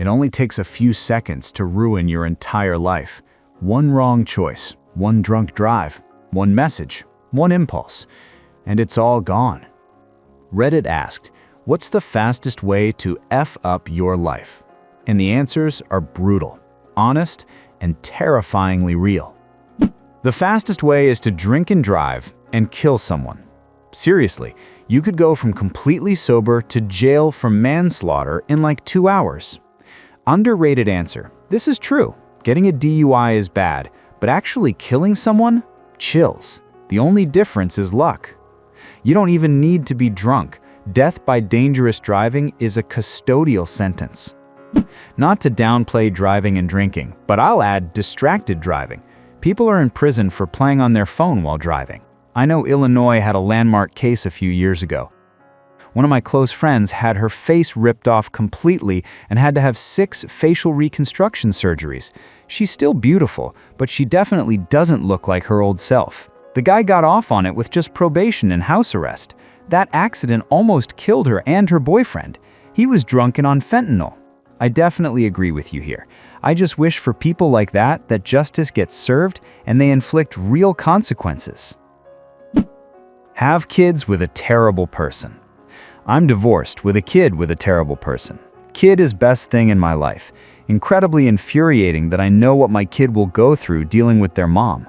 It only takes a few seconds to ruin your entire life. One wrong choice, one drunk drive, one message, one impulse, and it's all gone. Reddit asked, "What's the fastest way to F up your life?" And the answers are brutal, honest, and terrifyingly real. The fastest way is to drink and drive and kill someone. Seriously, you could go from completely sober to jail for manslaughter in like 2 hours. Underrated answer. This is true. Getting a DUI is bad, but actually killing someone? Chills. The only difference is luck. You don't even need to be drunk. Death by dangerous driving is a custodial sentence. Not to downplay driving and drinking, but I'll add distracted driving. People are in prison for playing on their phone while driving. I know Illinois had a landmark case a few years ago. One of my close friends had her face ripped off completely and had to have 6 facial reconstruction surgeries. She's still beautiful, but she definitely doesn't look like her old self. The guy got off on it with just probation and house arrest. That accident almost killed her and her boyfriend. He was drunk and on fentanyl. I definitely agree with you here. I just wish for people like that justice gets served and they inflict real consequences. Have kids with a terrible person. I'm divorced with a kid with a terrible person. Kid is best thing in my life. Incredibly infuriating that I know what my kid will go through dealing with their mom.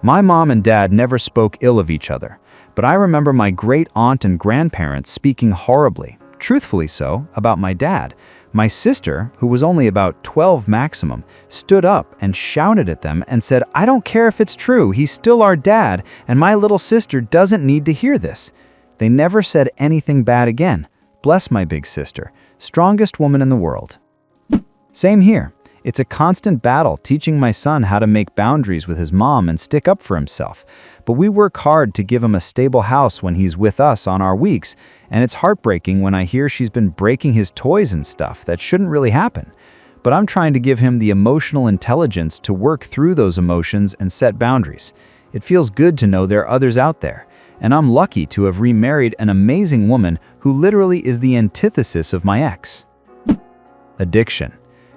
My mom and dad never spoke ill of each other, but I remember my great aunt and grandparents speaking horribly, truthfully so, about my dad. My sister, who was only about 12 maximum, stood up and shouted at them and said, "I don't care if it's true, he's still our dad, and my little sister doesn't need to hear this." They never said anything bad again. Bless my big sister, strongest woman in the world. Same here. It's a constant battle teaching my son how to make boundaries with his mom and stick up for himself. But we work hard to give him a stable house when he's with us on our weeks, and it's heartbreaking when I hear she's been breaking his toys and stuff that shouldn't really happen. But I'm trying to give him the emotional intelligence to work through those emotions and set boundaries. It feels good to know there are others out there, and I'm lucky to have remarried an amazing woman who literally is the antithesis of my ex. Addiction.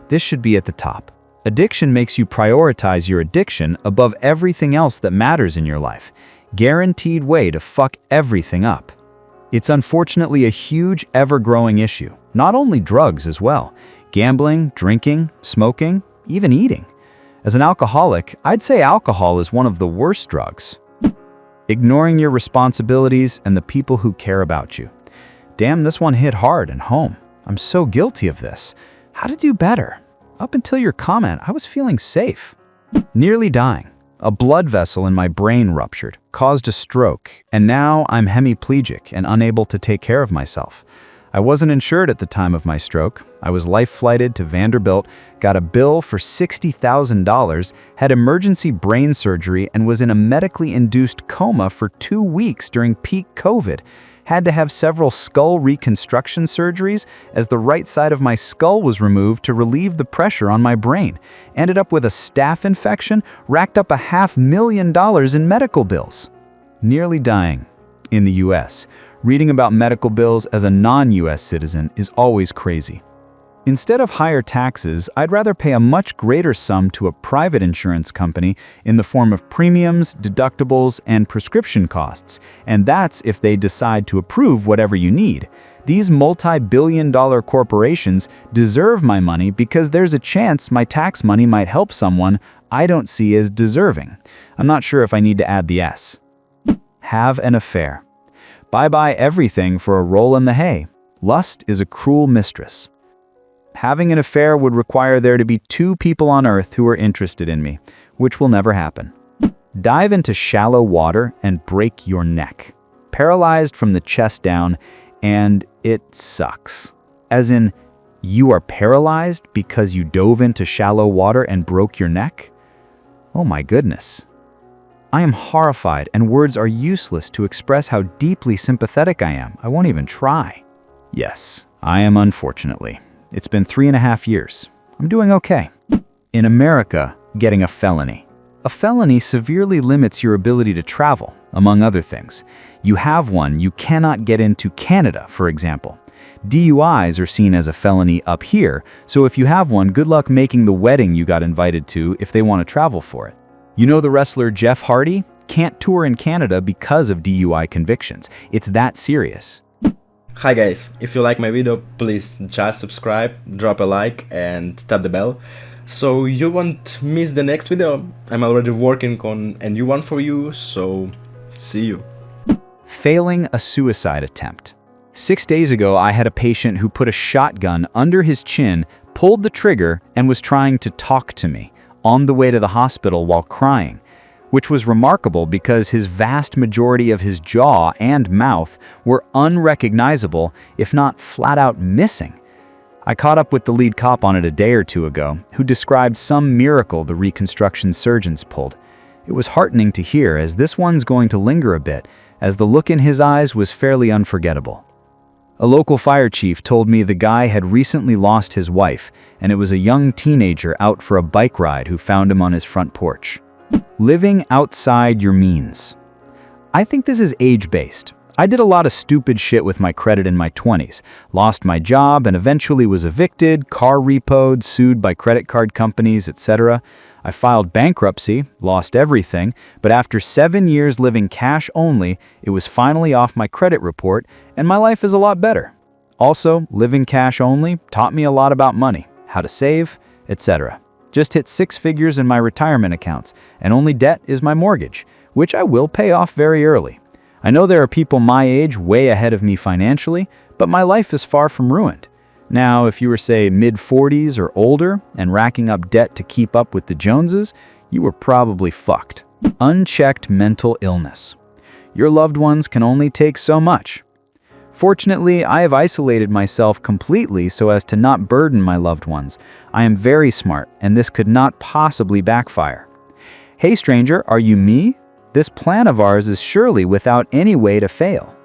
This should be at the top. Addiction makes you prioritize your addiction above everything else that matters in your life. Guaranteed way to fuck everything up. It's unfortunately a huge, ever-growing issue. Not only drugs as well. Gambling, drinking, smoking, even eating. As an alcoholic, I'd say alcohol is one of the worst drugs. Ignoring your responsibilities and the people who care about you. Damn, this one hit hard and home. I'm so guilty of this. How to do better? Up until your comment, I was feeling safe. Nearly dying. A blood vessel in my brain ruptured, caused a stroke, and now I'm hemiplegic and unable to take care of myself. I wasn't insured at the time of my stroke. I was life-flighted to Vanderbilt, got a bill for $60,000, had emergency brain surgery, and was in a medically induced coma for 2 weeks during peak COVID. Had to have several skull reconstruction surgeries as the right side of my skull was removed to relieve the pressure on my brain. Ended up with a staph infection, racked up $500,000 in medical bills. Nearly dying. In the US, reading about medical bills as a non-US citizen is always crazy. Instead of higher taxes, I'd rather pay a much greater sum to a private insurance company in the form of premiums, deductibles, and prescription costs, and that's if they decide to approve whatever you need. These multi-billion-dollar corporations deserve my money because there's a chance my tax money might help someone I don't see as deserving. I'm not sure if I need to add the S. Have an affair. Bye-bye everything for a roll in the hay. Lust is a cruel mistress. Having an affair would require there to be 2 people on earth who are interested in me, which will never happen. Dive into shallow water and break your neck. Paralyzed from the chest down, and it sucks. As in, you are paralyzed because you dove into shallow water and broke your neck? Oh my goodness. I am horrified, and words are useless to express how deeply sympathetic I am. I won't even try. Yes, I am unfortunately. It's been 3.5 years. I'm doing okay. In America, getting a felony. A felony severely limits your ability to travel, among other things. You have one, you cannot get into Canada, for example. DUIs are seen as a felony up here, so if you have one, good luck making the wedding you got invited to if they want to travel for it. You know the wrestler Jeff Hardy? Can't tour in Canada because of DUI convictions. It's that serious. Hi guys, if you like my video, please just subscribe, drop a like and tap the bell so you won't miss the next video. I'm already working on a new one for you, so see you. Failing a suicide attempt. 6 days ago, I had a patient who put a shotgun under his chin, pulled the trigger, and was trying to talk to me on the way to the hospital while crying, which was remarkable because his vast majority of his jaw and mouth were unrecognizable, if not flat out missing. I caught up with the lead cop on it a day or two ago, who described some miracle the reconstruction surgeons pulled. It was heartening to hear, as this one's going to linger a bit, as the look in his eyes was fairly unforgettable. A local fire chief told me the guy had recently lost his wife, and it was a young teenager out for a bike ride who found him on his front porch. Living outside your means. I think this is age-based. I did a lot of stupid shit with my credit in my 20s, lost my job and eventually was evicted, car repoed, sued by credit card companies, etc. I filed bankruptcy, lost everything, but after 7 years living cash only, it was finally off my credit report and my life is a lot better. Also, living cash only taught me a lot about money, how to save, etc. Just hit 6 figures in my retirement accounts, and only debt is my mortgage, which I will pay off very early. I know there are people my age way ahead of me financially, but my life is far from ruined. Now, if you were, say, mid-40s or older and racking up debt to keep up with the Joneses, you were probably fucked. Unchecked mental illness. Your loved ones can only take so much. Fortunately, I have isolated myself completely so as to not burden my loved ones. I am very smart, and this could not possibly backfire. Hey stranger, are you me? This plan of ours is surely without any way to fail.